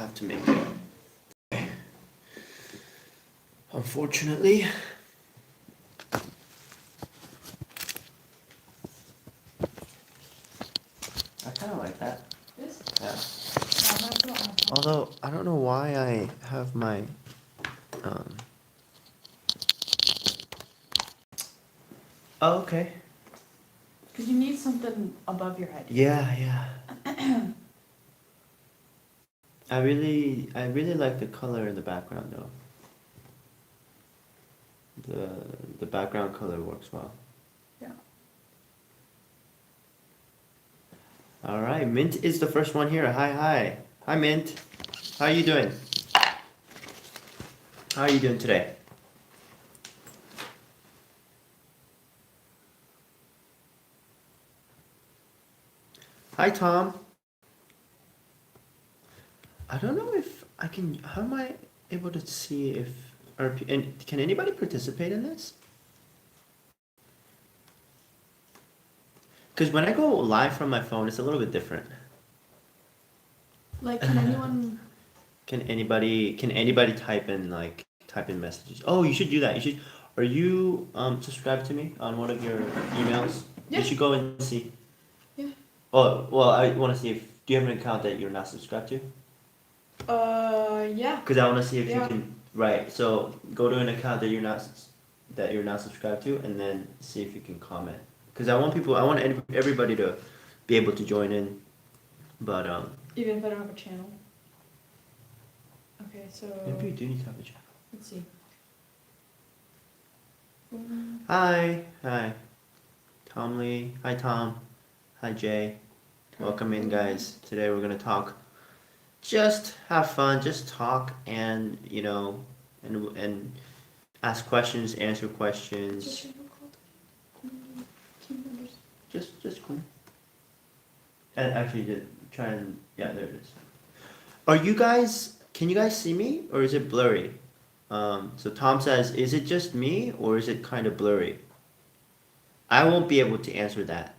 have to make it. Unfortunately. I kind of like that. This? Yeah. Yeah, that's not my fault. Although, I don't know why I have my... Oh, okay. Because you need something above your head. Yeah. I really like the color in the background though. The background color works well. Yeah. All right, Mint is the first one here. Hi, Mint. How are you doing? How are you doing today? Hi, Tom. I don't know if I can. How am I able to see if? And can anybody participate in this? Because when I go live from my phone, it's a little bit different. Like, can anyone... Can anybody type in messages? Oh, you should do that. You should. Are you subscribed to me on one of your emails? Yeah. You should go and see. Yeah. Oh, well, I want to see if do you have an account that you're not subscribed to? Yeah. Because I want to see if you Yeah. can. Right. So go to an account that you're not subscribed to, and then see if you can comment. Because I want everybody to be able to join in, but Even if I don't have a channel. Okay, so... maybe you do need to have a channel. Let's see. Hi, Tom Lee. Hi, Tom. Hi, Jay. Welcome in, guys. Today we're gonna talk. Just have fun. Just talk, and and ask questions, answer questions. Just cool. And actually, just try and yeah, there it is. Are you guys? Can you guys see me, or is it blurry? So Tom says, is it just me, or is it kind of blurry? I won't be able to answer that.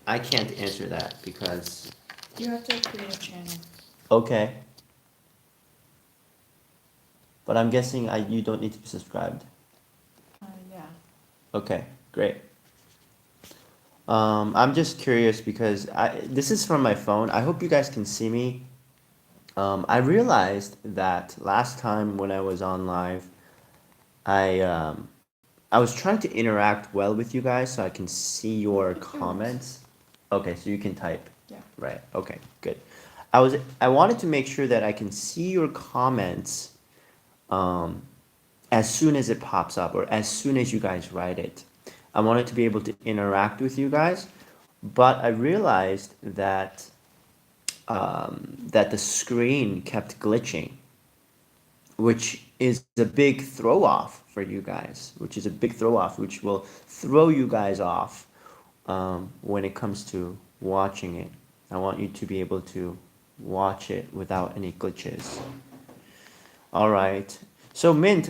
I can't answer that because. You have to create a channel. Okay. But I'm guessing you don't need to be subscribed. Yeah. Okay, great. I'm just curious because this is from my phone. I hope you guys can see me. I realized that last time when I was on live, I was trying to interact well with you guys so I can see your comments. Okay, so you can type. Yeah. Right. Okay, good. I wanted to make sure that I can see your comments as soon as it pops up or as soon as you guys write it. I wanted to be able to interact with you guys, but I realized that that the screen kept glitching, which is a big throw off for you guys, which will throw you guys off when it comes to watching it. I want you to be able to watch it without any glitches. All right. So Mint,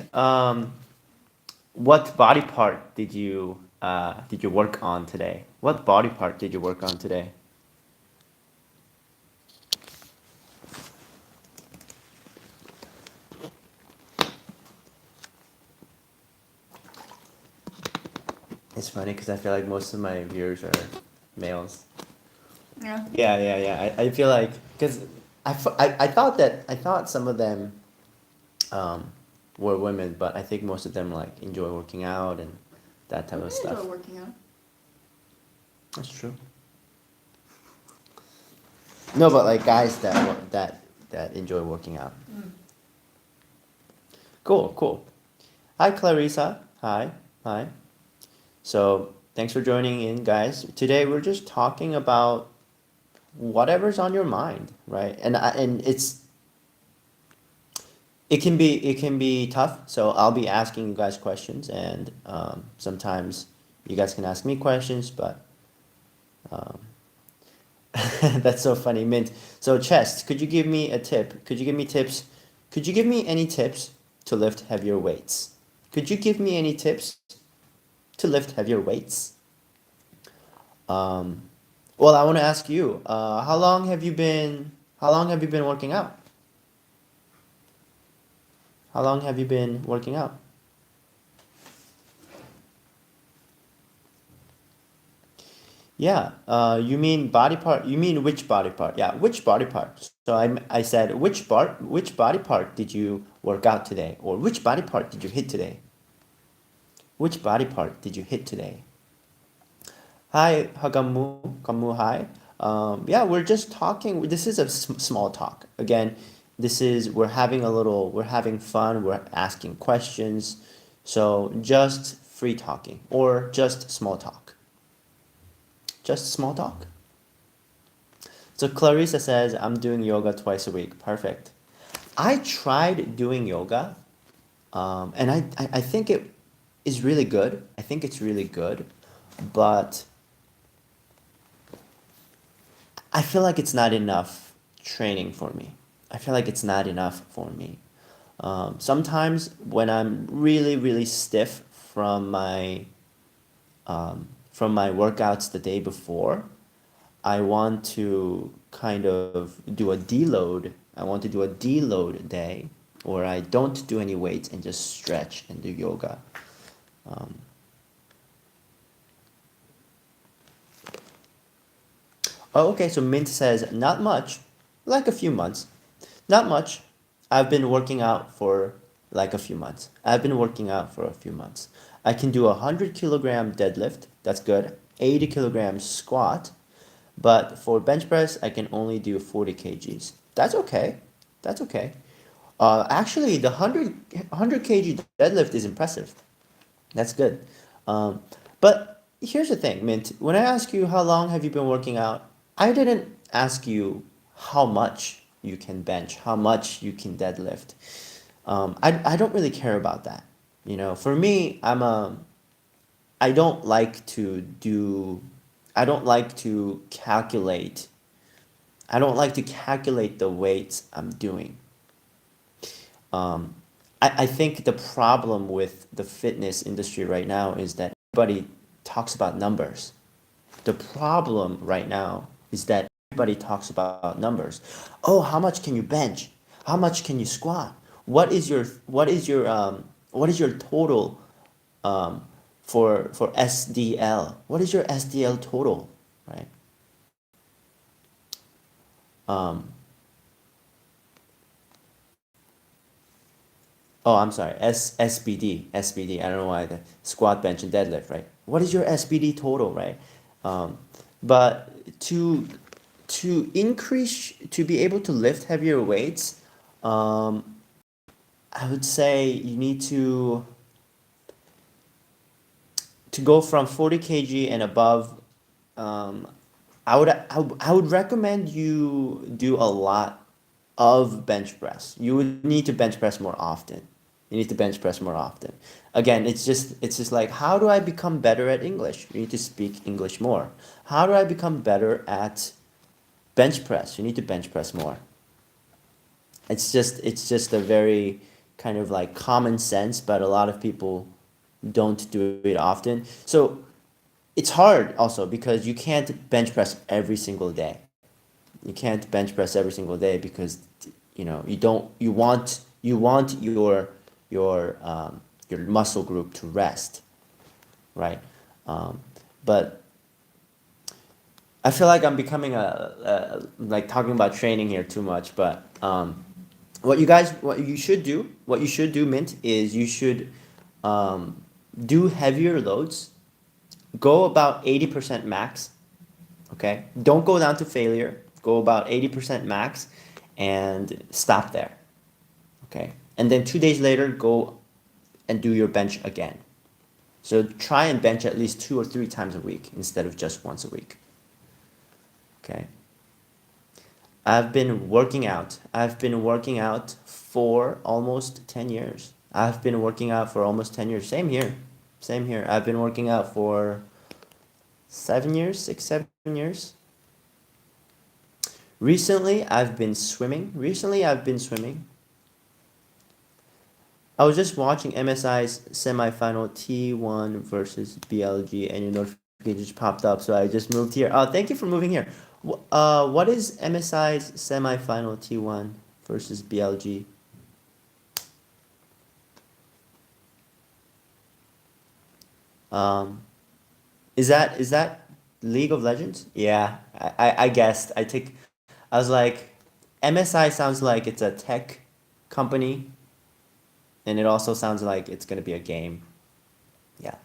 what body part did you work on today? What body part did you work on today? It's funny because I feel like most of my viewers are males. Yeah. Yeah. I feel like because I thought some of them were women, but I think most of them like enjoy working out and that type of I stuff. enjoy working out. That's true. No, but like guys that enjoy working out. Mm. Cool. Hi, Clarissa. Hi. So thanks for joining in, guys. Today we're just talking about whatever's on your mind, right? And it can be tough. So I'll be asking you guys questions, and sometimes you guys can ask me questions, but that's so funny, Mint. So Chest, could you give me a tip? Could you give me tips? Could you give me any tips to lift heavier weights? Could you give me any tips to lift heavier weights? Well, I want to ask you, how long have you been working out? How long have you been working out? Yeah, you mean body part? You mean which body part? Yeah, which body part? So I said which body part did you work out today, or which body part did you hit today? Which body part did you hit today? Hi, Hagamu, hi. Yeah, we're just talking. This is a small talk. Again, we're having fun. We're asking questions. So just free talking or just small talk. Just small talk. So Clarissa says, I'm doing yoga twice a week. Perfect. I tried doing yoga, and I think it is really good. I think it's really good, but I feel like it's not enough training for me. I feel like it's not enough for me. Sometimes when I'm really, really stiff from my workouts the day before, I want to kind of do a deload. I want to do a deload day where I don't do any weights and just stretch and do yoga. Oh, okay, so Mint says, not much, like a few months. Not much. I've been working out for like a few months. I've been working out for a few months. I can do a 100 kilogram deadlift. That's good. 80 kilogram squat. But for bench press, I can only do 40 kgs. That's okay. That's okay. Actually, the 100 kg deadlift is impressive. That's good. But here's the thing, Mint. When I ask you how long have you been working out, I didn't ask you how much you can bench, how much you can deadlift. I don't really care about that. You know, for me, I don't like to do, I don't like to calculate, I don't like to calculate the weights I'm doing. Um, I think the problem with the fitness industry right now is that everybody talks about numbers. The problem right now is that everybody talks about numbers. Oh, how much can you bench? How much can you squat? What is your total for SDL? What is your SDL total, right? Um, Oh, I'm sorry. SBD. I don't know why the squat, bench, and deadlift, right? What is your SBD total, right? Um, but to increase to be able to lift heavier weights, um, I would say you need to go from 40 kg and above. Um, I would recommend you do a lot of bench press. You would need to bench press more often. You need to bench press more often. Again, it's just like, how do I become better at English? You need to speak English more. How do I become better at bench press? You need to bench press more. It's just a very kind of like common sense, but a lot of people don't do it often. So it's hard also because you can't bench press every single day. You can't bench press every single day because you want your muscle group to rest, right? But I feel like I'm becoming like talking about training here too much. But what you should do, Mint, is you should do heavier loads. Go about 80% max. Okay, don't go down to failure. Go about 80% max, and stop there. Okay, and then 2 days later, go and do your bench again. So try and bench at least 2 or 3 times a week instead of just once a week. Okay. I've been working out. I've been working out for almost 10 years. I've been working out for almost 10 years. Same here. Same here. I've been working out for 7 years, 6, 7 years. Recently, I've been swimming. I was just watching MSI's semifinal T1 versus BLG, and your notification just popped up, so I just moved here. Oh, thank you for moving here. What is MSI's semifinal T1 versus BLG? Um, is that League of Legends? Yeah, I guessed. I was like, MSI sounds like it's a tech company, and it also sounds like it's gonna be a game. Yeah.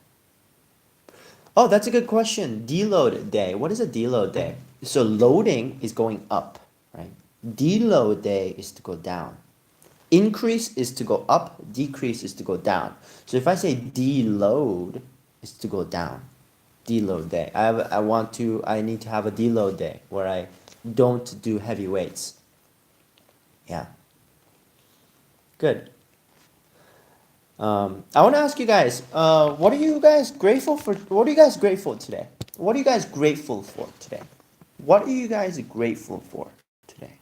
Oh, that's a good question. Deload day. What is a deload day? So loading is going up, right? Deload day is to go down. Increase is to go up, decrease is to go down. So if I say deload is to go down. Deload day. I need to have a deload day where I don't do heavy weights. Yeah. Good. I want to ask you guys, what are you guys grateful for? What are you guys grateful today? What are you guys grateful for today? What are you guys grateful for today?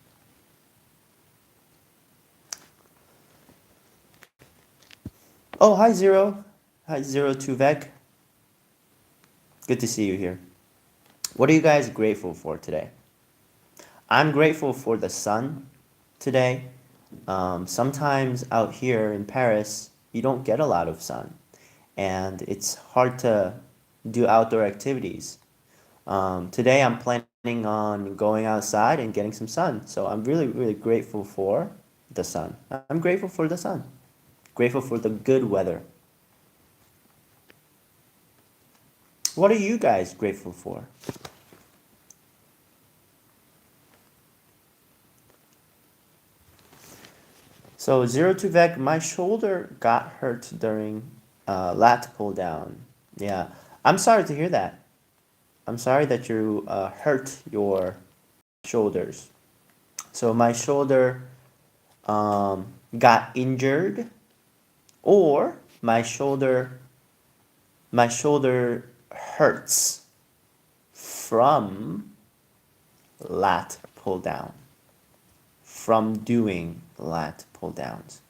Oh, hi Zero. Hi Zero Tuvek. Good to see you here. What are you guys grateful for today? I'm grateful for the sun today. Sometimes out here in Paris, you don't get a lot of sun, and it's hard to do outdoor activities. Today, I'm planning on going outside and getting some sun, so I'm really, really grateful for the sun. I'm grateful for the sun, grateful for the good weather. What are you guys grateful for? So zero to vec, my shoulder got hurt during lat pull down. Yeah, I'm sorry to hear that. I'm sorry that you hurt your shoulders. So my shoulder got injured, or my shoulder hurts from lat pull down, from doing lat pull downs.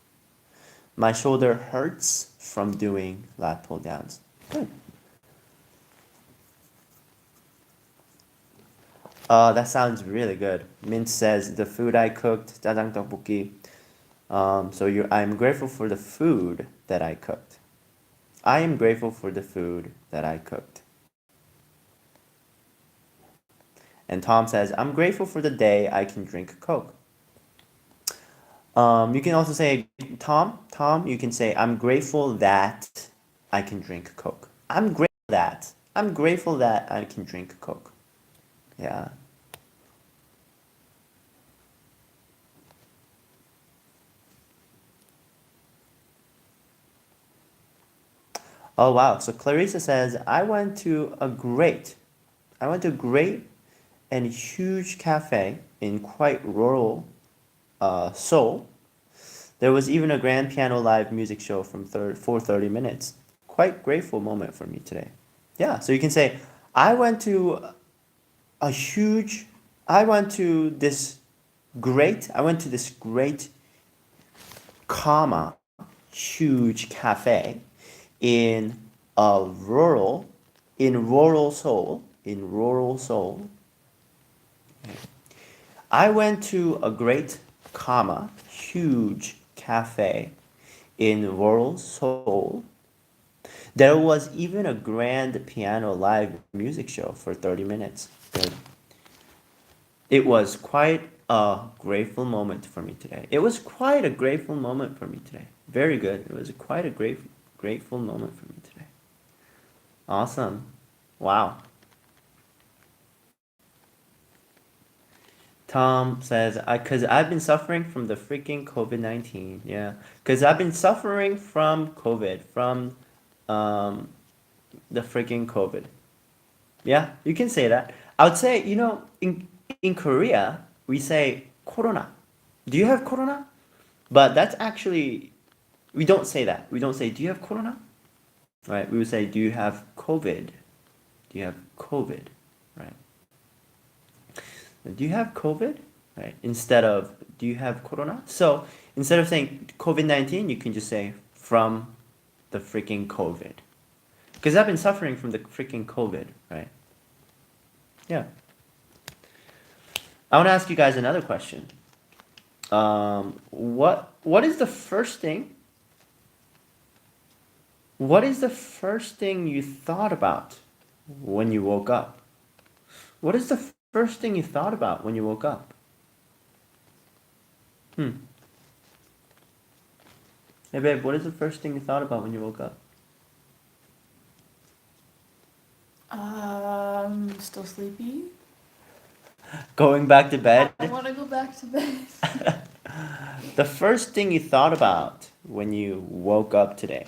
My shoulder hurts from doing lat pull downs. Good. That sounds really good. Mint says the food I cooked, jajang tteokbokki. I'm grateful for the food that I cooked. I am grateful for the food that I cooked. And Tom says, I'm grateful for the day I can drink Coke. You can also say, Tom, you can say, I'm grateful that I can drink Coke. I'm grateful that I can drink Coke. Yeah. Oh wow. So Clarissa says, I went to a great and huge cafe in quite rural Seoul. There was even a grand piano live music show for 30 minutes. Quite grateful moment for me today. Yeah, so you can say, I went to a huge, I went to this I went to this great, comma, huge cafe in a rural, in rural Seoul. I went to a great, comma, huge cafe in rural Seoul. There was even a grand piano live music show for 30 minutes. Good. It was quite a grateful moment for me today. It was quite a grateful moment for me today. Very good. It was quite a grateful moment for me today. Awesome. Wow. Tom says, cause I've been suffering from the freaking COVID-19. Yeah. Cause I've been suffering from COVID, from um, the freaking COVID. Yeah, you can say that. I would say, in Korea, we say corona. Do you have corona? But that's actually, we don't say that. We don't say, do you have corona? Right? We would say, do you have COVID? Do you have COVID? Right? Do you have COVID? Right? Instead of, do you have corona? So instead of saying COVID-19, you can just say from the freaking COVID. Because I've been suffering from the freaking COVID, right? Yeah. I want to ask you guys another question. What is the first thing What is the first thing you thought about when you woke up? What is the first thing you thought about when you woke up? Hey babe, what is the first thing you thought about when you woke up? Still sleepy. Going back to bed? I want to go back to bed. The first thing you thought about when you woke up today?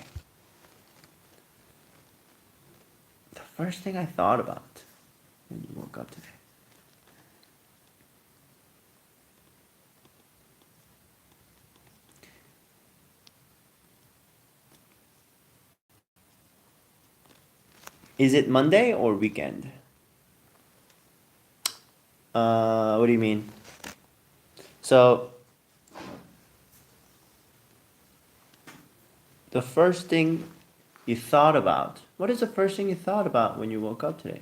The first thing I thought about when you woke up today. Is it Monday or weekend? What do you mean? So, the first thing you thought about. What is the first thing you thought about when you woke up today?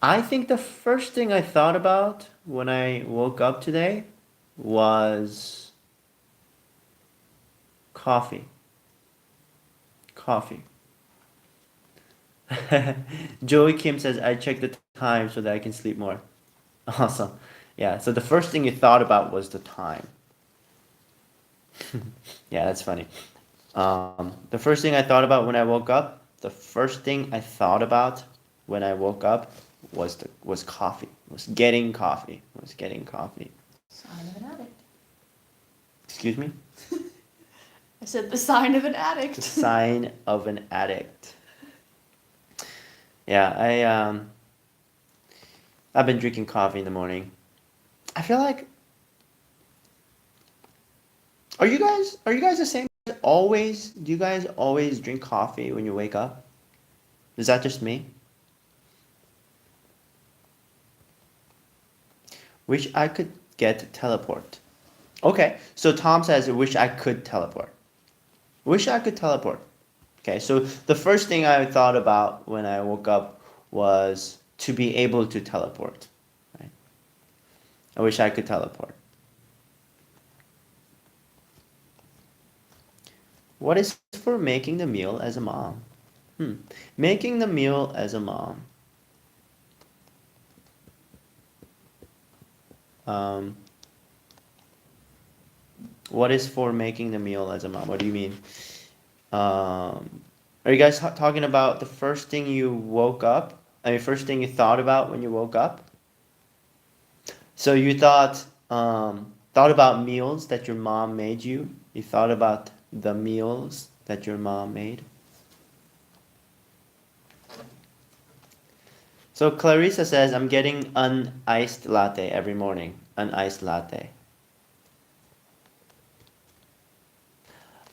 I think the first thing I thought about when I woke up today was coffee. Coffee. Joey Kim says, I check the time so that I can sleep more. Awesome. Yeah, so the first thing you thought about was the time. Yeah, that's funny. The first thing I thought about when I woke up, the first thing I thought about when I woke up was coffee. Was getting coffee. Was getting coffee. Sign of an addict. Excuse me? I said the sign of an addict. The sign of an addict. Yeah, I've been drinking coffee in the morning. I feel like are you guys the same? Always, do you guys always drink coffee when you wake up? Is that just me? Wish I could get teleport. Okay, so Tom says, wish I could teleport. Wish I could teleport. Okay, so the first thing I thought about when I woke up was to be able to teleport. Right? I wish I could teleport. What is for making the meal as a mom? Making the meal as a mom. What is for making the meal as a mom? What do you mean? Are you guys talking about the first thing you woke up? I mean, first thing you thought about when you woke up? So you thought about meals that your mom made you? You thought about the meals that your mom made? So Clarissa says, I'm getting an iced latte every morning. An iced latte.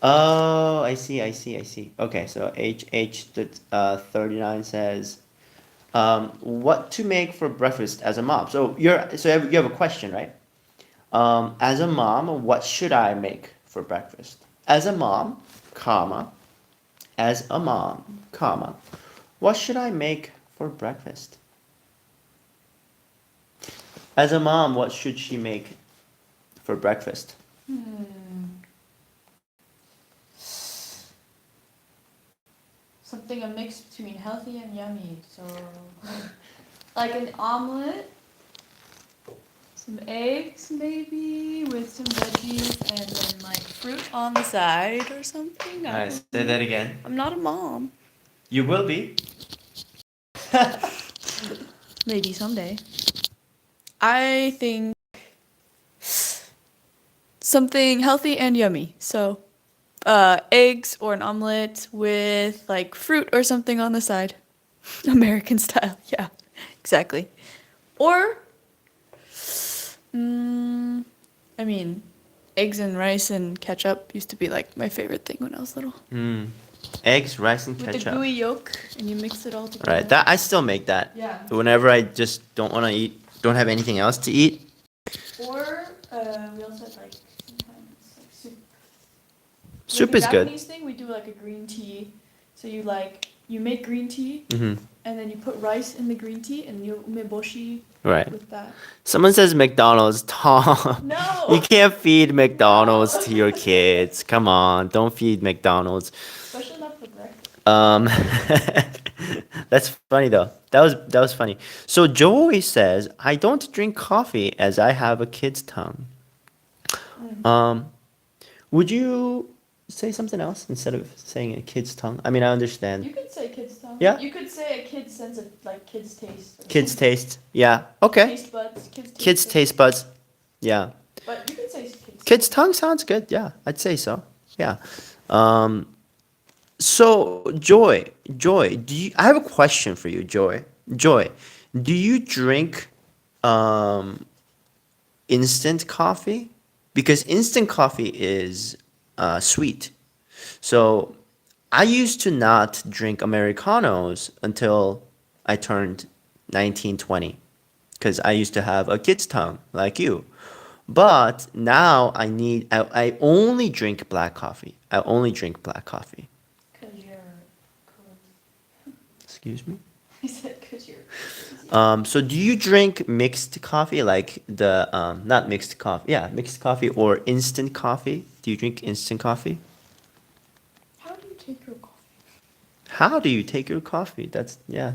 Oh, I see. Okay, so HH39 says, what to make for breakfast as a mom? So you have a question, right? As a mom, what should I make for breakfast? As a mom, comma, what should I make for breakfast? As a mom, what should she make for breakfast? Something a mix between healthy and yummy. So, like an omelet, some eggs maybe with some veggies, and then like fruit on the side or something. Nice. Say that again. I'm not a mom. You will be. Maybe someday. I think something healthy and yummy. So, eggs or an omelet with like fruit or something on the side. American style. Yeah, exactly. Or, I mean, eggs and rice and ketchup used to be like my favorite thing when I was little. Eggs, rice, and With ketchup. the gooey yolk, and you mix it all together. Right. That I still make that. Yeah. Whenever I just don't want to eat, don't have anything else to eat. Or we also have like sometimes like soup. Soup Like is a good. Japanese thing, we do like a green tea. So you make green tea, Mm-hmm. and then you put rice in the green tea, and you umeboshi Right. with that. Someone says McDonald's. Tom, No. you can't feed McDonald's to your kids. Come on, don't feed McDonald's. Especially not for breakfast. Um, that's funny though. That was funny. So Joey says, "I don't drink coffee as I have a kid's tongue." Mm. Um, would you say something else instead of saying a kid's tongue? I mean, I understand. You could say kid's tongue. Yeah. You could say a kid's sense of like kid's taste. Or Kids' something. taste. Yeah. Okay. Taste buds. Kids' taste buds. Yeah. But you could say kid's Kids' tongue sounds good. Yeah, I'd say so. Yeah. Um, so Joy, I have a question for you, Joy, do you drink um instant coffee? Because instant coffee is sweet. So I used to not drink Americanos until I turned 19, 20, because I used to have a kid's tongue like you. But now I only drink black coffee. I only drink black coffee. Cause you're cool. Excuse me? I said cause you're. So do you drink mixed coffee, like the not mixed coffee, yeah, mixed coffee or instant coffee? Do you drink instant coffee? How do you take your coffee? How do you take your coffee? That's yeah.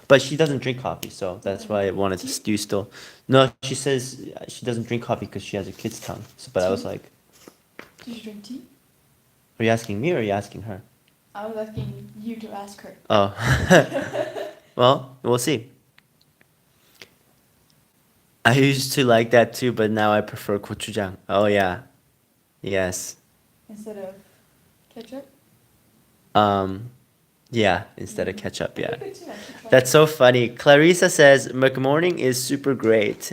But she doesn't drink coffee, so that's why I wanted to do still. No, she says she doesn't drink coffee because she has a kid's tongue. So, but I was Tea? like, Do you drink tea? are you asking me or are you asking her? I was asking you to ask her. Oh, well, we'll see. I used to like that too, but now I prefer gochujang. Oh yeah, yes. Instead of ketchup? Um, yeah, instead of ketchup, yeah. That'd be good too, I should try That's so funny. Clarissa says McMorning is super great.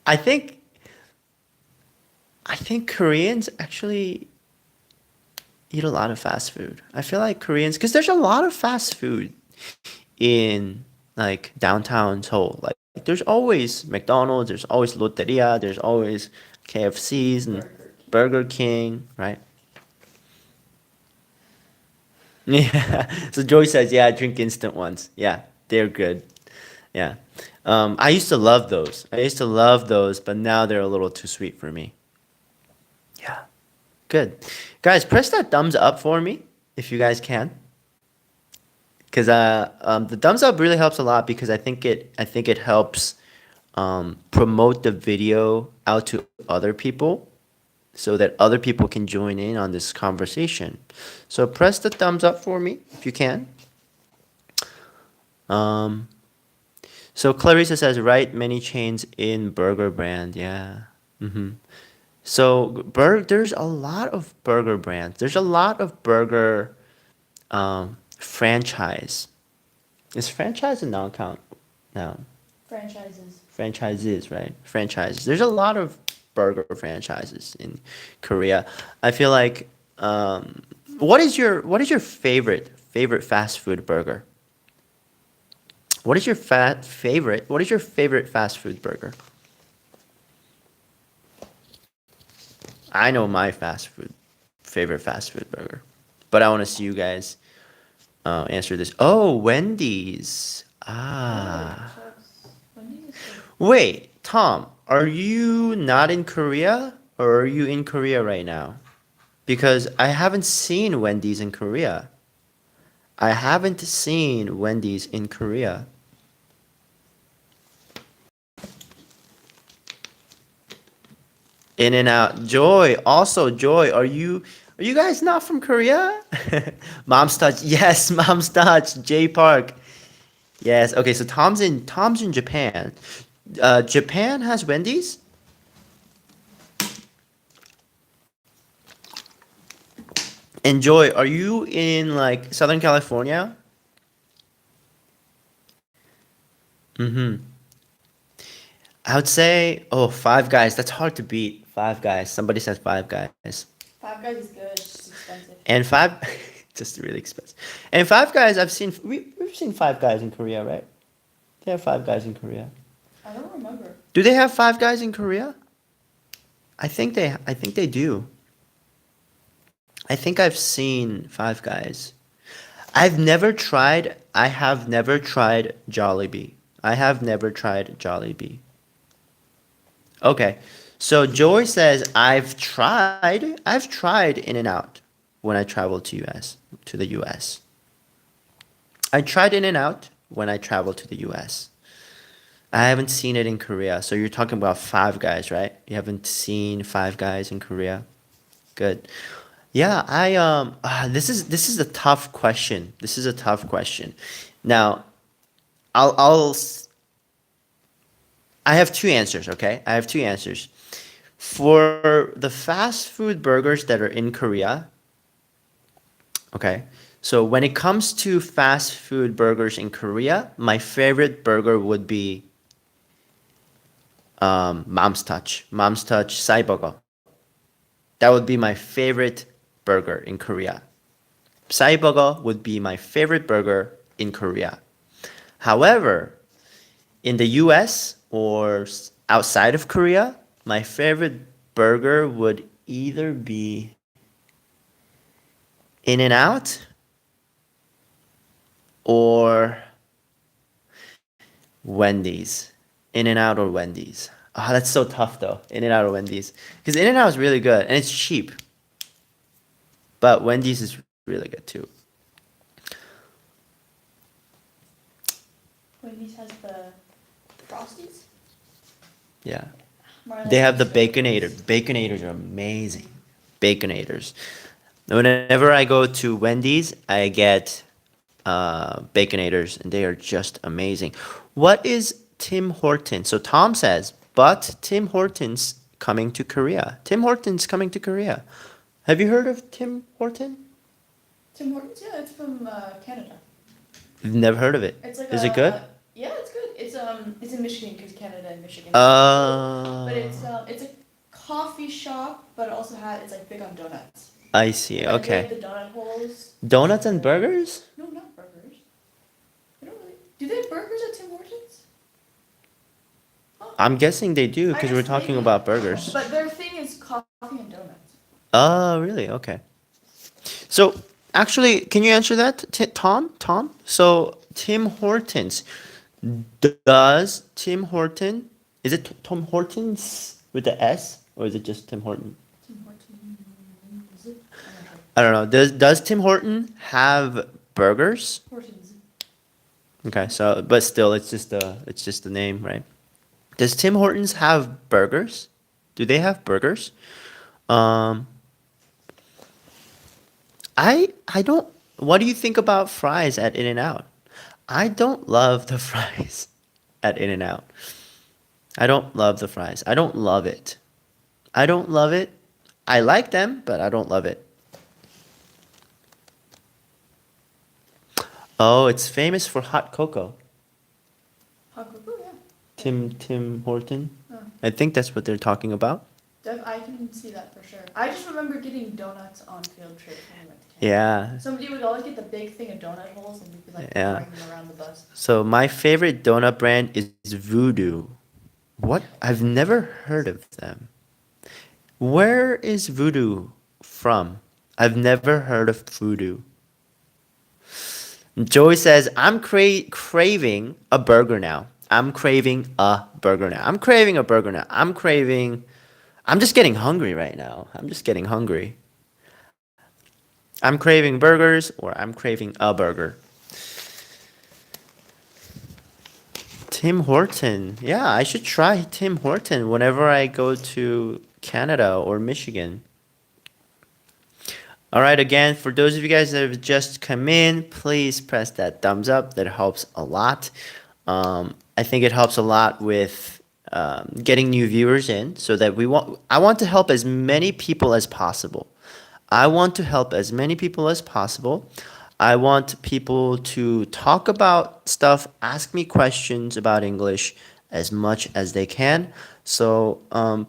I think I think Koreans actually eat a lot of fast food. I feel like Koreans, because there's a lot of fast food in like downtown Seoul. Like there's always McDonald's, there's always Lotteria, there's always KFCs and Burger King. Burger King, right? Yeah. So Joy says, yeah, I drink instant ones. Yeah, they're good. Yeah. I used to love those. I used to love those, but now they're a little too sweet for me. Yeah. Good. Guys, press that thumbs up for me if you guys can. Because the thumbs up really helps a lot because I think it helps promote the video out to other people so that other people can join in on this conversation. So press the thumbs up for me if you can. Um, so Clarissa says, right, many chains in burger brand. Yeah. So there's a lot of burger brands. There's a lot of burger franchise. Is franchise a noun count? No. Franchises. Franchises, right? Franchises. There's a lot of burger franchises in Korea. I feel like what is your favorite fast food burger? What is your favorite fast food burger? I know my favorite fast food burger. But I want to see you guys answer this. Oh, Wendy's. Ah. Oh, shucks. Wendy's is good. Wait, Tom, are you not in Korea or are you in Korea right now? Because I haven't seen Wendy's in Korea. I haven't seen Wendy's in Korea. In and out. Joy, also Joy, are you guys not from Korea? Mom's touch. Yes, Mom's touch. J Park. Yes. Okay, so Tom's in Japan. Japan has Wendy's? And Joy, are you in like Southern California? Mm-hmm. I would say, oh, Five Guys. That's hard to beat. Five Guys. Somebody says Five Guys. Five Guys is good, it's just expensive. And five, just really expensive. And Five Guys, we've seen Five Guys in Korea, right? They have Five Guys in Korea. I don't remember. Do they have Five Guys in Korea? I think they do. I think I've seen Five Guys. I have never tried Jollibee. I have never tried Jollibee. Okay. So Joy says I've tried In and Out. when I traveled to the US. I tried In-N-Out when I traveled to the US. I haven't seen it in Korea. So you're talking about Five Guys, right? You haven't seen Five Guys in Korea? Good. Yeah, this is a tough question. This is a tough question. Now, I'll I'll s- I have two answers, okay? I have two answers. For the fast food burgers that are in Korea, okay? So when it comes to fast food burgers in Korea, my favorite burger would be Mom's Touch. Mom's Touch Saiburger. That would be my favorite burger in Korea. Saiburger would be my favorite burger in Korea. However, in the US or outside of Korea, my favorite burger would either be In-N-Out or Wendy's. In-N-Out or Wendy's. Ah, that's so tough though. In-N-Out or Wendy's. Because In-N-Out is really good and it's cheap. But Wendy's is really good too. Wendy's has the Frosties. Yeah. More They like have the strawberries. Baconator. Baconators are amazing. Baconators. Whenever I go to Wendy's, I get Baconators, and they are just amazing. What is Tim Hortons? So Tom says, but Tim Hortons coming to Korea. Tim Hortons coming to Korea. Have you heard of Tim Horton? Tim Hortons, yeah, it's from Canada. You've never heard of it. It's like Is it good? Yeah, it's good. It's in Michigan because Canada and Michigan. But it's a coffee shop, but it also it's like big on donuts. I see. Like they have Okay. the donut holes. Donuts and burgers? No, not burgers. They don't really. Do they have burgers at Tim Hortons? Oh, I'm guessing they do I because we're guess talking maybe. about burgers. But their thing is coffee and donuts. Oh, really? Okay. So, actually, can you answer that, Tom? Tom? So, Tim Hortons. Does Tim Horton, is it Tom Hortons with the S or is it just Tim Horton? Tim Hortons, is it? I'm not sure. I don't know. Does Tim Horton have burgers? Hortons. Okay, so but still it's just the name, right? Does Tim Hortons have burgers? Do they have burgers? Um I don't. What do you think about fries at In-N-Out? I don't love the fries at In-N-Out. I don't love the fries. I don't love it. I don't love it. I like them, but I don't love it. Oh, it's famous for hot cocoa. Hot cocoa, yeah. Tim Horton. Oh. I think that's what they're talking about. I can see that for sure. I just remember getting donuts on field trips when we went to Canada. Yeah. Somebody would always get the big thing of donut holes and we'd be like Yeah. throwing them around the bus. So my favorite donut brand is Voodoo. What? I've never heard of them. Where is Voodoo from? I've never heard of Voodoo. Joey says, I'm craving a burger now. I'm craving a burger now. I'm craving a burger now. I'm just getting hungry right now. I'm just getting hungry. I'm craving burgers or I'm craving a burger. Tim Horton. Yeah, I should try Tim Horton whenever I go to Canada or Michigan. All right, again, for those of you guys that have just come in, please press that thumbs up. That helps a lot. I think it helps a lot with getting new viewers in, so that I want to help as many people as possible. I want to help as many people as possible. I want people to talk about stuff, ask me questions about English as much as they can. So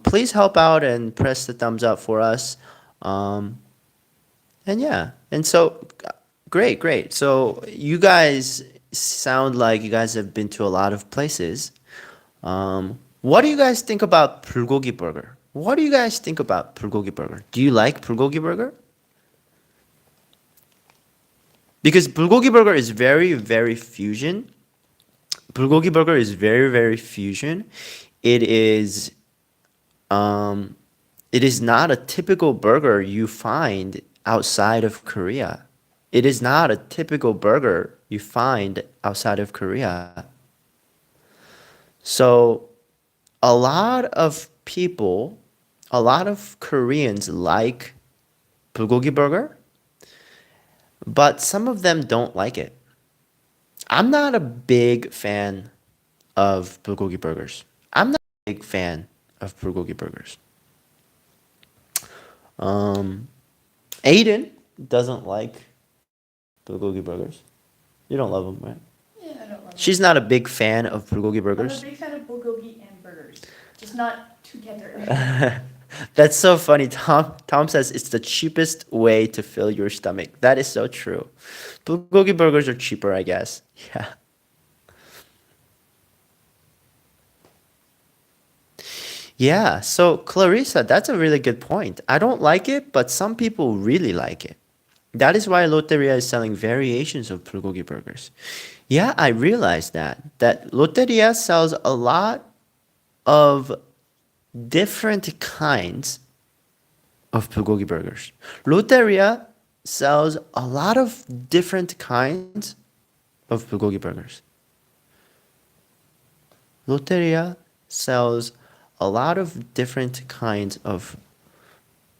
please help out and press the thumbs up for us. And yeah, and so great, great. So you guys sound like you guys have been to a lot of places. What do you guys think about bulgogi burger? What do you guys think about bulgogi burger? Do you like bulgogi burger? Because bulgogi burger is very, very fusion. Bulgogi burger is very, very fusion. It is, it is not a typical burger you find outside of Korea. It is not a typical burger you find outside of Korea. So a lot of people, a lot of Koreans like bulgogi burger, but some of them don't like it. I'm not a big fan of bulgogi burgers. I'm not a big fan of bulgogi burgers. Aiden doesn't like bulgogi burgers. You don't love them, right? Yeah, I don't love She's not a big fan of bulgogi it. I'm a burgers. big fan of bulgogi and burgers, just not together. That's so funny. Tom says it's the cheapest way to fill your stomach. That is so true. Bulgogi burgers are cheaper, I guess. Yeah. Yeah, so Clarissa, that's a really good point. I don't like it, but some people really like it. That is why Lotteria is selling variations of bulgogi burgers. Yeah, I realized that Lotteria sells a lot of different kinds of bulgogi burgers. Lotteria sells a lot of different kinds of bulgogi burgers. Lotteria sells a lot of different kinds of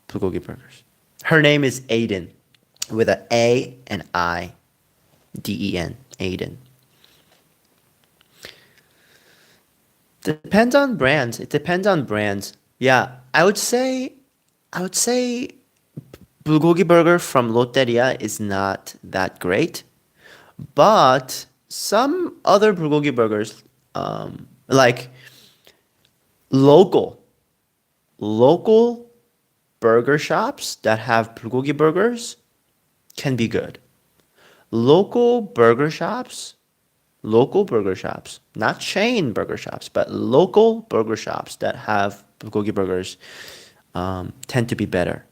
bulgogi burgers. Her name is Aiden, with a A and I, D-E-N, Aiden. Depends on brands. It depends on brands. Yeah, I would say bulgogi burger from Lotteria is not that great, but some other bulgogi burgers, like local local burger shops that have bulgogi burgers can be good. Local burger shops, local burger shops, not chain burger shops, but local burger shops that have bulgogi burgers tend to be better.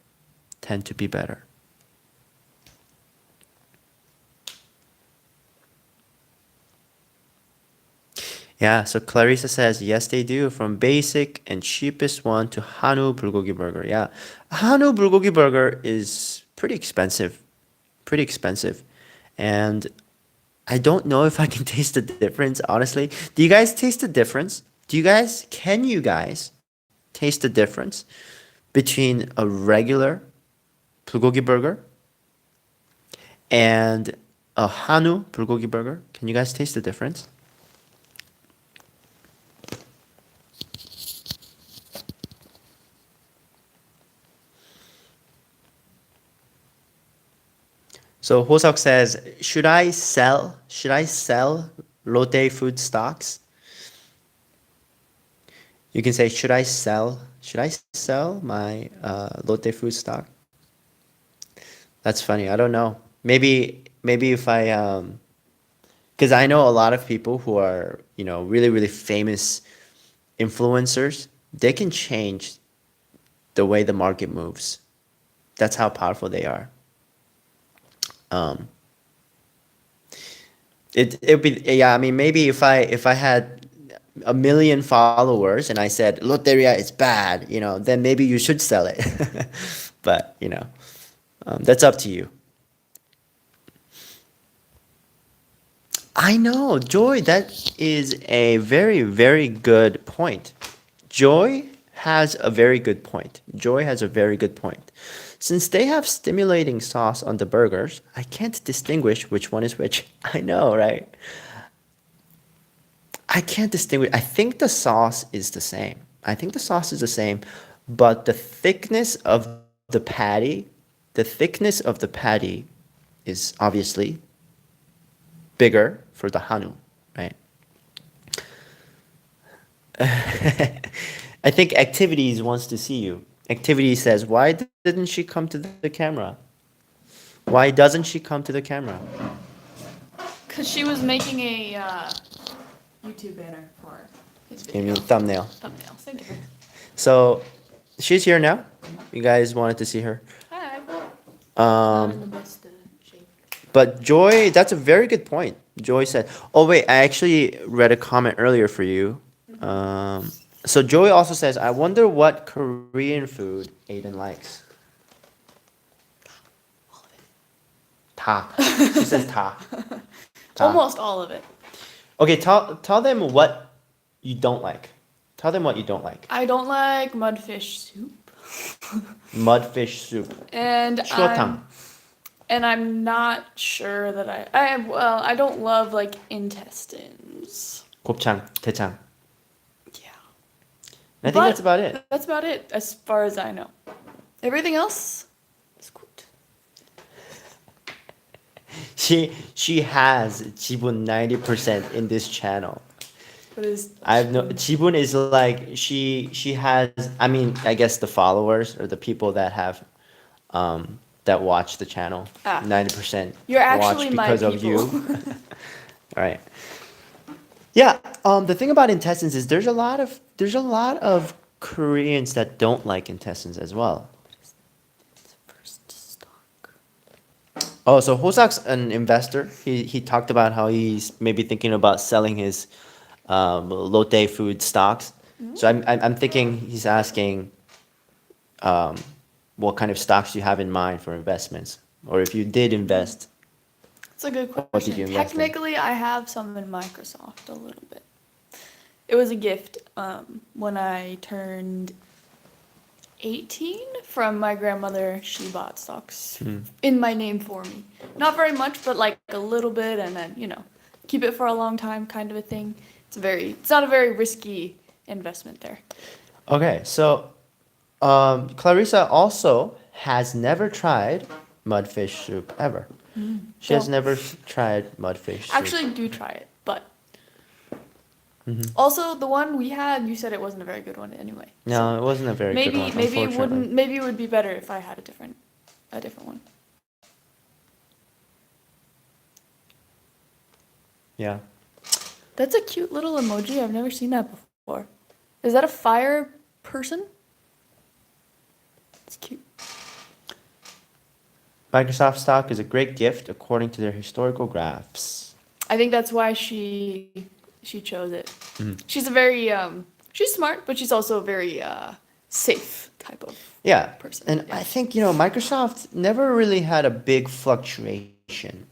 Tend to be better. Yeah, so Clarissa says, yes, they do. From basic and cheapest one to Hanu bulgogi burger. Yeah, Hanu bulgogi burger is pretty expensive. Pretty expensive. And I don't know if I can taste the difference, honestly. Do you guys taste the difference? Can you guys taste the difference between a regular bulgogi burger and a Hanu bulgogi burger? Can you guys taste the difference? So Hosok says, should I sell Lotte food stocks? You can say, should I sell my Lotte food stock? That's funny. I don't know. Maybe if I because I know a lot of people who are, really, really famous influencers, they can change the way the market moves. That's how powerful they are. Um, it'd be, yeah. I mean, maybe if I had a million followers and I said Lotteria is bad, then maybe you should sell it. But that's up to you. I know, Joy. That is a very, very good point. Joy has a very good point. Joy has a very good point. Since they have stimulating sauce on the burgers, I can't distinguish which one is which. I know, right? I can't distinguish. I think the sauce is the same. I think the sauce is the same, but the thickness of the patty is obviously bigger for the Hanu, right? I think Activities wants to see you. Activity says, why didn't she come to the camera? Why doesn't she come to the camera? Because she was making a YouTube banner for his I video. mean, thumbnail. Thumbnail, same difference. So she's here now. You guys wanted to see her. Hi. Not in the best shape. But Joy, that's a very good point. Joy said, oh, wait, I actually read a comment earlier for you. So Joy also says, I wonder what Korean food Aiden likes. Ta. She says ta. Ta. Almost all of it. Okay, tell them what you don't like. Tell them what you don't like. I don't like mudfish soup. Mudfish soup. And 추어탕. I'm not sure that I don't love like intestines. 곱창, 대창. Yeah. I think But that's about it. That's about it as far as I know. Everything else is good. She has 지분 90% in this channel. What is 지분 is like she has, I mean, I guess the followers or the people that have that watch the channel. 90% You're actually watch my because of people. you. All right. Yeah, the thing about intestines is there's a lot of Koreans that don't like intestines as well. First stock. Oh, so Hosak's an investor. He talked about how he's maybe thinking about selling his Lotte food stocks. So I'm thinking he's asking what kind of stocks you have in mind for investments, or if you did invest. It's a good What did you question. invest in? Technically, I have some in Microsoft a little bit. It was a gift when I turned 18 from my grandmother. She bought stocks in my name for me. Not very much, but like a little bit, and then keep it for a long time, kind of a thing. It's not a very risky investment there. Okay, so Clarissa also has never tried mudfish soup ever. She has never tried mudfish soup. Actually, do try it, but also the one we had, you said it wasn't a very good one anyway. No, it wasn't a very good one. Maybe it would be better if I had a different one. Yeah. That's a cute little emoji. I've never seen that before. Is that a fire person? It's cute. Microsoft stock is a great gift according to their historical graphs. I think that's why she chose it. She's a very she's smart, but she's also a very safe type of person. And I think Microsoft never really had a big fluctuation.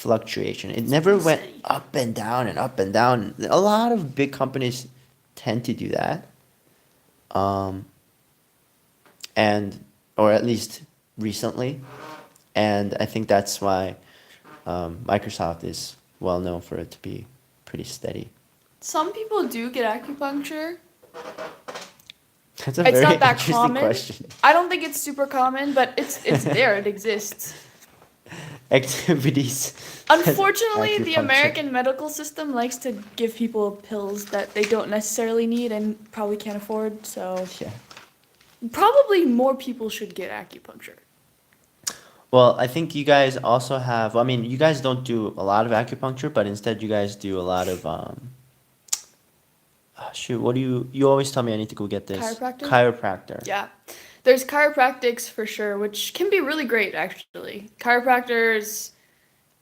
It never went up and down and up and down. A lot of big companies tend to do that. Or at least recently. And I think that's why Microsoft is well known for it to be pretty steady. Some people do get acupuncture. That's a It's very not that interesting common. question. I don't think it's super common, but it's there. It exists. Activities. Unfortunately, the Acupuncture. American medical system likes to give people pills that they don't necessarily need and probably can't afford. So Yeah. probably more people should get acupuncture. Well, I think you guys also have, I mean, you guys don't do a lot of acupuncture, but instead you guys do a lot of, what do you always tell me I need to go get this. Chiropractor. Yeah. There's chiropractics for sure, which can be really great actually. Chiropractors,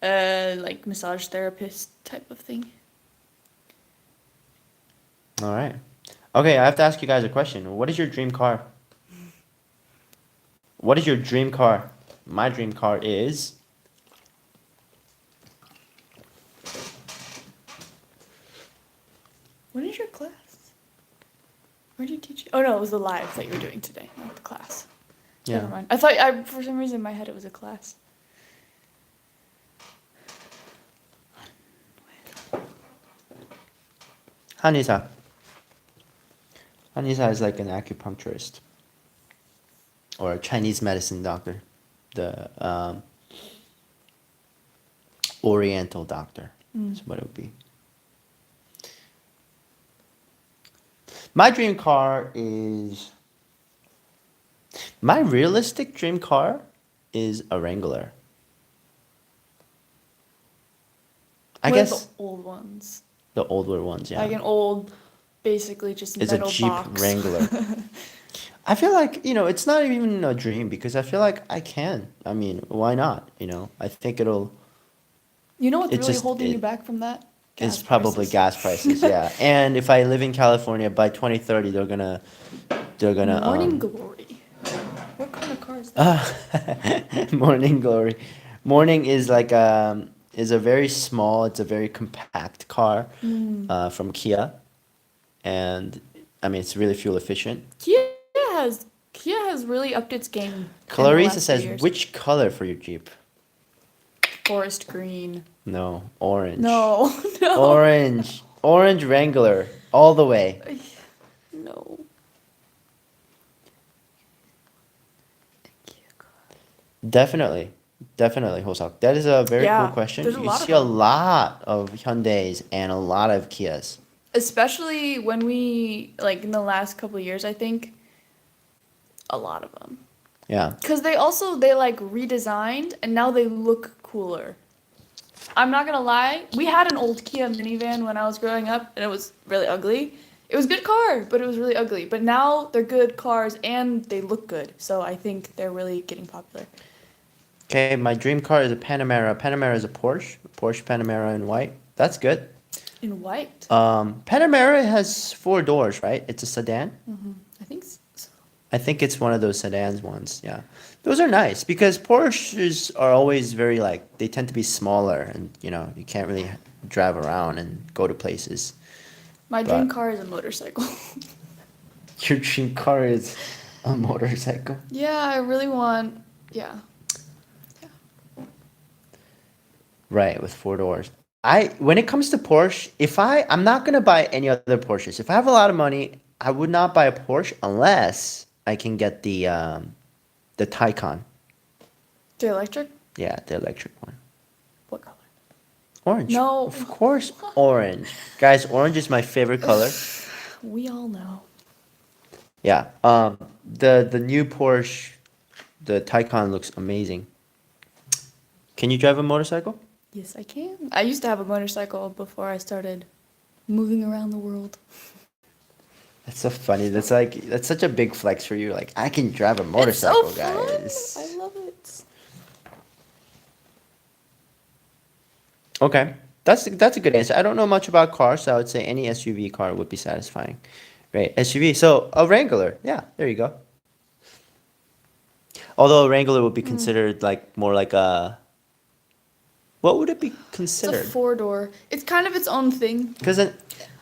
like massage therapist type of thing. All right. Okay, I have to ask you guys a question. What is your dream car? What is your dream car? My dream car is... When is your class? Where did you teach? Oh no, it was the live that you were doing today, not the class. Yeah. Never mind. I thought for some reason in my head it was a class. Hanisa. Hanisa is like an acupuncturist. Or a Chinese medicine doctor. The Oriental doctor is what it would be. My dream car is... My realistic dream car is a Wrangler. I What are guess the old ones. the older ones, yeah. Like an old, basically just It's a metal Jeep box. Wrangler. I feel like, it's not even a dream because I feel like I can. I mean, why not? I think it'll... You know what's It's really just- holding you it- back from that? It's Gas probably prices. gas prices, yeah. And if I live in California by 2030, they're gonna Morning glory. What kind of car is that? Morning glory. Morning is a very small, it's a very compact car from Kia, and I mean it's really fuel efficient. Kia has Kia has really upped its game in the Clarissa last few says, years. which color for your Jeep? Forest green. No, orange. No, no. Orange. Orange Wrangler, all the way. No. Definitely. Definitely, Hosak. That is a very cool Yeah, question. there's a You lot of see a them. lot of Hyundais and a lot of Kias. Especially when we, like, in the last couple of years, I think, a lot of them. Yeah. Because they like redesigned and now they look cooler. I'm not gonna lie, we had an old Kia minivan when I was growing up and it was really ugly. It was a good car, but it was really ugly. But now they're good cars and they look good. So I think they're really getting popular. Okay, my dream car is a Panamera. Panamera is a Porsche. Porsche Panamera in white. That's good. In white. Panamera has 4 doors, right? It's a sedan. I think so. I think it's one of those sedans ones. Yeah. Those are nice because Porsches are always very like they tend to be smaller and you can't really drive around and go to places. My But dream car is a motorcycle. your dream car is a motorcycle. Yeah, I really want. Yeah. Right, with 4 doors. When it comes to Porsche, I'm not gonna buy any other Porsches. If I have a lot of money, I would not buy a Porsche unless I can get the Taycan. The electric? Yeah, the electric one. What color? Orange. No. Of course, orange. Guys, orange is my favorite color. We all know. Yeah. The new Porsche, the Taycan looks amazing. Can you drive a motorcycle? Yes, I can. I used to have a motorcycle before I started moving around the world. That's so funny. That's such a big flex for you. Like I can drive a It's motorcycle, so fun. guys. I love it. Okay. That's a good answer. I don't know much about cars, so I would say any SUV car would be satisfying. Right, SUV. So a Wrangler. Yeah, there you go. Although a Wrangler would be considered like more like a what would it be It's a considered? 4-door. It's kind of its own thing. Because an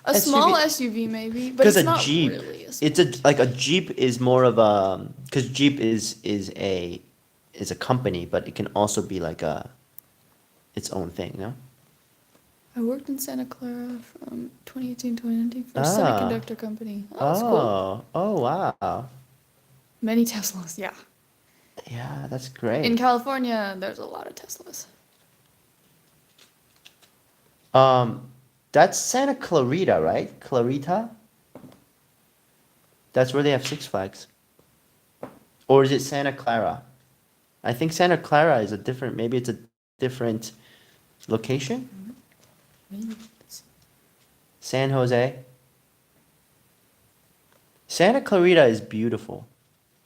A SUV small SUV maybe, but because it's a not Jeep, really a it's a Jeep is more of a because Jeep is a company, but it can also be like its own thing, no? I worked in Santa Clara from 2018 to 2019 for a Ah. semiconductor company. Oh, that's cool. Oh wow. Many Teslas, yeah. Yeah, that's In great. California, there's a lot of Teslas. That's Santa Clarita, right? Clarita? That's where they have Six Flags. Or is it Santa Clara? I think Santa Clara is maybe it's a different location? Maybe. San Jose. Santa Clarita is beautiful.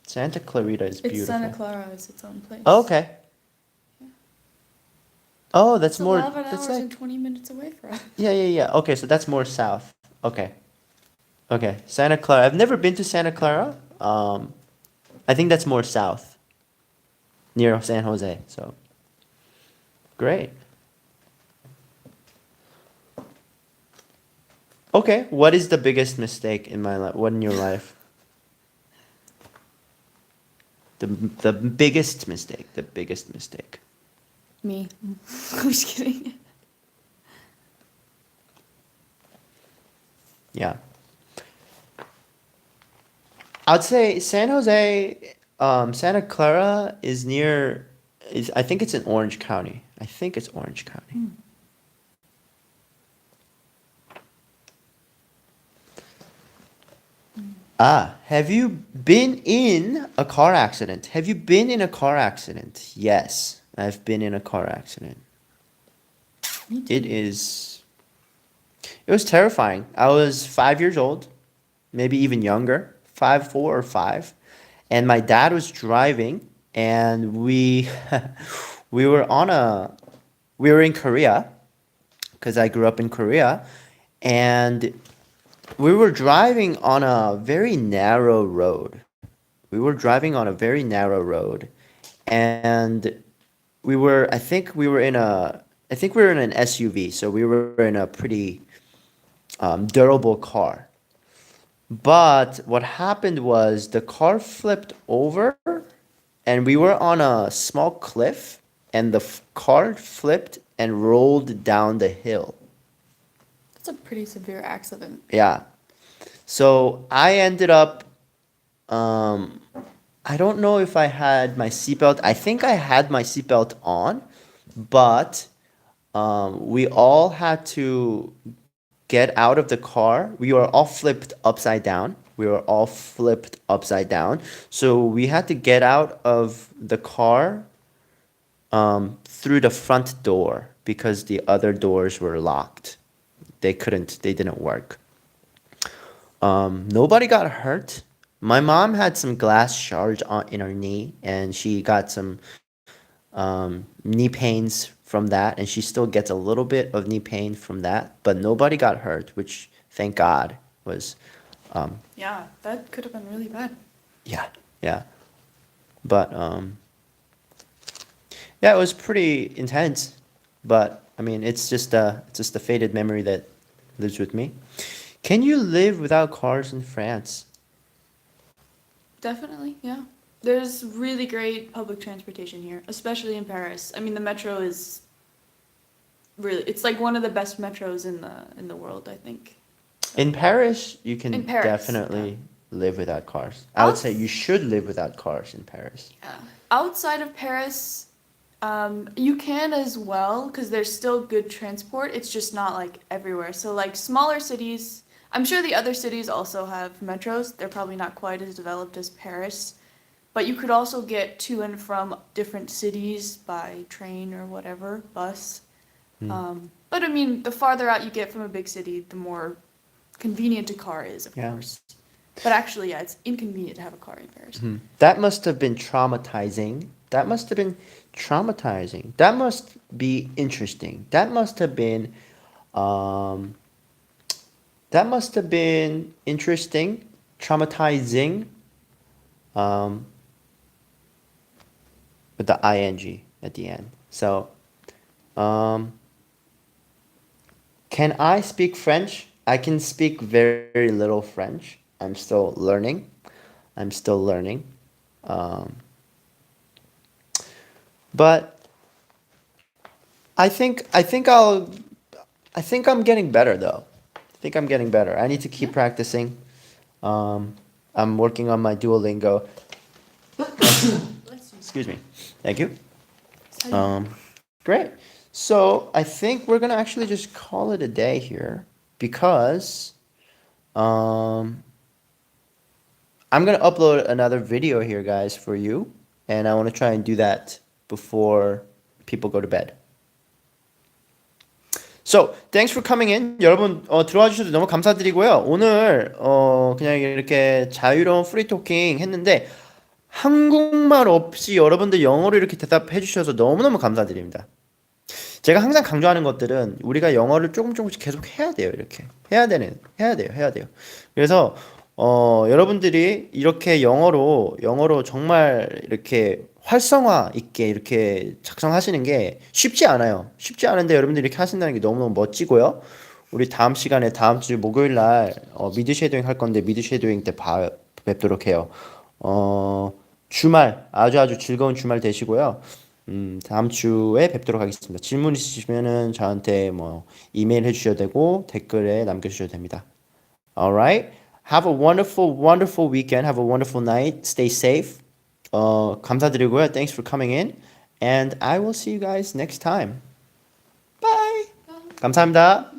Santa Clarita is It's beautiful. Santa Clara is its own place. Oh, okay. Oh, that's It's more. 11 That's hours like and 20 minutes away from us. yeah. Okay, so that's more south. Okay. Okay, Santa Clara. I've never been to Santa Clara. I think that's more south, near San Jose. So, great. Okay, what is the biggest mistake in my life? What in your life? The biggest mistake. The biggest mistake. Me. I'm just kidding. Yeah. I'd say San Jose, Santa Clara is near. I think it's in Orange County. I think it's Orange County. Have you been in a car accident? Have you been in a car accident? Yes, I've been in a car accident. Me too. It was terrifying. I was 5 years old, maybe even younger, 5, 4 or 5. And my dad was driving and we were in Korea because I grew up in Korea and we were driving on a very narrow road. We were driving on a very narrow road and I think we were in an SUV, so we were in a pretty durable car. But what happened was the car flipped over, and we were on a small cliff, and the car flipped and rolled down the hill. That's a pretty severe accident. Yeah. So I ended up, um, I don't know if I had my seatbelt. I think I had my seatbelt on, but we all had to get out of the car. We were all flipped upside down. We were all flipped upside down. So we had to get out of the car through the front door because the other doors were locked. They didn't work. Nobody got hurt. My mom had some glass shards in her knee, and she got some knee pains from that, and she still gets a little bit of knee pain from that, but nobody got hurt, which thank God was, Yeah, that could have been really bad. yeah, yeah. But yeah, it was pretty intense. But I mean, it's just a faded memory that lives with me. Can you live without cars in France? Definitely, yeah. There's really great public transportation here, especially in Paris. I mean, the metro is really, it's like one of the best metros in the world, I think. So, In Paris, you can in Paris, definitely live without cars. I would say you should live without cars in Paris. yeah. Outside of Paris, you can as well, because there's still good transport. It's just not like everywhere. So like smaller cities, I'm sure the other cities also have metros. They're probably not quite as developed as Paris, but you could also get to and from different cities by train or whatever, bus. But I mean, the farther out you get from a big city, the more convenient a car is, of Yeah. course. But actually, yeah, it's inconvenient to have a car in Paris. That must have been traumatizing. That must have been traumatizing. That must be interesting. Um, that must have been interesting, traumatizing, um, with the ing at the end. So, um, can I speak French? I can speak very little French. I'm still learning. I'm still learning. Um, but I think I'm getting better though. I think I'm getting better. I need to keep practicing. Um, I'm working on my Duolingo. Excuse me. Thank you. Great. So I think we're gonna actually just call it a day here because um, I'm gonna upload another video here, guys, for you, and I want to try and do that before people go to bed. So, thanks for coming in. 여러분 들어와 주셔서 너무 감사드리고요. 오늘 그냥 이렇게 자유로운 프리토킹 했는데 한국말 없이 여러분들 영어로 이렇게 대답해 주셔서 너무너무 감사드립니다. 제가 항상 강조하는 것들은 우리가 영어를 조금씩 계속 해야 돼요. 이렇게 해야 돼요. 그래서 여러분들이 이렇게 영어로 정말 이렇게 활성화 있게 이렇게 작성하시는 게 쉽지 않아요. 쉽지 않은데 여러분들이 이렇게 하신다는 게 너무너무 멋지고요. 우리 다음 시간에 다음 주 목요일 날 미드 쉐도잉 할 건데 미드 쉐도잉 때 뵙도록 해요. 주말 아주 즐거운 주말 되시고요. 다음 주에 뵙도록 하겠습니다. 질문 있으시면은 저한테 뭐 이메일 해주셔도 되고 댓글에 남겨주셔도 됩니다. Alright. Have a wonderful weekend. Have a wonderful night. Stay safe. 감사드리고요. Thanks for coming in. And I will see you guys next time. Bye. 감사합니다.